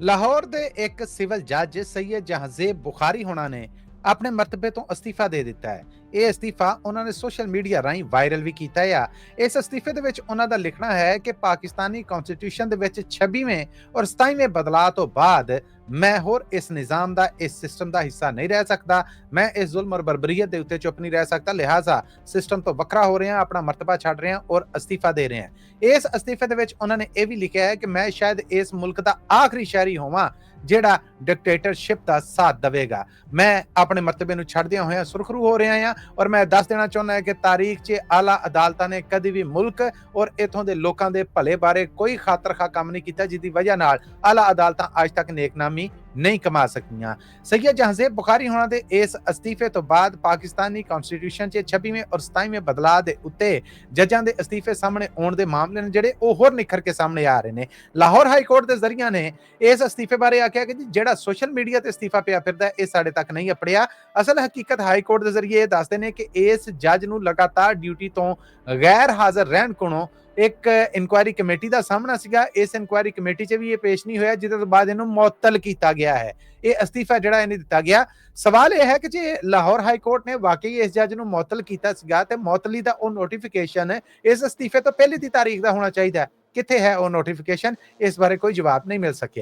ਲਾਹੌਰ ਦੇ ਇੱਕ ਸਿਵਲ ਜੱਜ ਸੈਯਦ ਜਹਾਂਜ਼ੇਬ ਬੁਖਾਰੀ ਹੋਣਾ ਨੇ ਆਪਣੇ ਮਰਤਬੇ ਤੋਂ ਅਸਤੀਫਾ ਦੇ ਦਿੱਤਾ ਹੈ। ਇਹ ਅਸਤੀਫਾ ਉਹਨਾਂ ਨੇ ਸੋਸ਼ਲ ਮੀਡੀਆ ਰਾਹੀਂ ਵਾਇਰਲ ਵੀ ਕੀਤਾ ਆ। ਇਸ ਅਸਤੀਫੇ ਦੇ ਵਿੱਚ ਉਹਨਾਂ ਦਾ ਲਿਖਣਾ ਹੈ ਕਿ ਪਾਕਿਸਤਾਨੀ ਕਨਸਟੀਟਿਊਸ਼ਨ ਦੇ ਵਿੱਚ 26ਵੇਂ ਔਰ 27ਵੇਂ ਬਦਲਾਅ ਤੋਂ ਬਾਅਦ ਮੈਂ ਹੋਰ ਇਸ ਨਿਜ਼ਾਮ ਦਾ, ਇਸ ਸਿਸਟਮ ਦਾ ਹਿੱਸਾ ਨਹੀਂ ਰਹਿ ਸਕਦਾ। ਮੈਂ ਇਸ ਜ਼ੁਲਮ ਔਰ ਬਰਬਰੀਅਤ ਦੇ ਉੱਤੇ ਚੁੱਪ ਨਹੀਂ ਰਹਿ ਸਕਦਾ, ਲਿਹਾਜ਼ਾ ਸਿਸਟਮ ਤੋਂ ਵੱਖਰਾ ਹੋ ਰਿਹਾ, ਆਪਣਾ ਮਰਤਬਾ ਛੱਡ ਰਿਹਾ ਔਰ ਅਸਤੀਫਾ ਦੇ ਰਿਹਾ। ਇਸ ਅਸਤੀਫੇ ਦੇ ਵਿੱਚ ਉਹਨਾਂ ਨੇ ਇਹ ਵੀ ਲਿਖਿਆ ਹੈ ਕਿ ਮੈਂ ਸ਼ਾਇਦ ਇਸ ਮੁਲਕ ਦਾ ਆਖਰੀ ਸ਼ਹਿਰੀ ਹੋਵਾਂ ਜਿਹੜਾ ਡਿਕਟੇਟਰਸ਼ਿਪ ਦਾ ਸਾਥ ਦੇਵੇਗਾ। ਮੈਂ ਆਪਣੇ ਮਰਤਬੇ ਨੂੰ ਛੱਡਦਿਆਂ ਹੋਇਆਂ ਸੁਰਖਰੂ ਹੋ ਰਿਹਾ ਹਾਂ ਔਰ ਮੈਂ ਦੱਸ ਦੇਣਾ ਚਾਹੁੰਦਾ ਹਾਂ ਕਿ ਤਾਰੀਖ 'ਚ ਆਲਾ ਅਦਾਲਤਾਂ ਨੇ ਕਦੀ ਵੀ ਮੁਲਕ ਔਰ ਇਥੋਂ ਦੇ ਲੋਕਾਂ ਦੇ ਭਲੇ ਬਾਰੇ ਕੋਈ ਖਾਤਰਖਾ ਕੰਮ ਨਹੀਂ ਕੀਤਾ, ਜਿਹਦੀ ਵਜ੍ਹਾ ਨਾਲ ਆਲਾ ਅਦਾਲਤਾਂ ਅੱਜ ਤੱਕ ਨੇਕਨਾਮੀ ਨਹੀਂ ਕਮਾ ਸਕੀਆਂ। ਸੈਯਦ ਜਹਾਂਜ਼ੇਬ ਬੁਖਾਰੀ ਹੋਣਾ ਦੇ ਇਸ ਅਸਤੀਫੇ ਤੋਂ ਬਾਅਦ ਪਾਕਿਸਤਾਨੀ ਕਨਸਟੀਟਿਊਸ਼ਨ 'ਚ 26ਵੇਂ ਔਰ 27ਵੇਂ ਬਦਲਾਅ ਦੇ ਉੱਤੇ ਜੱਜਾਂ ਦੇ ਅਸਤੀਫੇ ਸਾਹਮਣੇ ਆਉਣ ਦੇ ਮਾਮਲੇ ਨੇ ਜਿਹੜੇ ਉਹ ਹੋਰ ਨਿਖਰ ਕੇ ਸਾਹਮਣੇ ਆ ਰਹੇ ਨੇ। ਲਾਹੌਰ ਹਾਈ ਕੋਰਟ ਦੇ ਜ਼ਰੀਆ ਨੇ ਇਸ ਅਸਤੀਫੇ ਬਾਰੇ ਆਖਿਆ ਕਿ ਜਿਹੜਾ ਸੋਸ਼ਲ ਮੀਡੀਆ ਤੇ ਅਸਤੀਫਾ ਪਿਆ ਫਿਰਦਾ ਇਹ ਸਾਡੇ ਤੱਕ ਨਹੀਂ ਅਪੜਿਆ। ਅਸਲ ਹਕੀਕਤ ਹਾਈ ਕੋਰਟ ਦੇ ਜ਼ਰੀਏ ਇਹ ਦੱਸਦੇ ਨੇ ਕਿ ਇਸ ਜੱਜ ਨੂੰ ਲਗਾਤਾਰ ਡਿਊਟੀ ਤੋਂ ਗੈਰ ਹਾਜ਼ਰ ਰਹਿਣ ਕੋਲੋਂ ਇੱਕ ਇਨਕੁਆਇਰੀ ਕਮੇਟੀ ਦਾ ਸਾਹਮਣਾ ਸੀਗਾ। ਇਸ ਇਨਕੁਆਇਰੀ ਕਮੇਟੀ 'ਚ ਵੀ ਇਹ ਪੇਸ਼ ਨਹੀਂ ਹੋਇਆ, ਜਿਹਦੇ ਤੋਂ ਬਾਅਦ ਇਹਨੂੰ ਮੁਅੱਤਲ ਕੀਤਾ ਗਿਆ ਹੈ। ਇਹ ਅਸਤੀਫਾ ਜਿਹੜਾ ਇਹਨੇ ਦਿੱਤਾ ਗਿਆ। ਸਵਾਲ ਇਹ ਹੈ ਕਿ ਜੇ ਲਾਹੌਰ ਹਾਈ ਕੋਰਟ ਨੇ ਵਾਕਈ ਇਸ ਜੱਜ ਨੂੰ ਮੁਅੱਤਲ ਕੀਤਾ ਸੀਗਾ ਤੇ ਮੁਅੱਤਲੀ ਦਾ ਉਹ ਨੋਟੀਫਿਕੇਸ਼ਨ ਇਸ ਅਸਤੀਫੇ ਤੋਂ ਪਹਿਲੇ ਦੀ ਤਾਰੀਖ ਦਾ ਹੋਣਾ ਚਾਹੀਦਾ। ਕਿੱਥੇ ਹੈ ਉਹ ਨੋਟੀਫਿਕੇਸ਼ਨ? ਇਸ ਬਾਰੇ ਕੋਈ ਜਵਾਬ ਨਹੀਂ ਮਿਲ ਸਕਿਆ।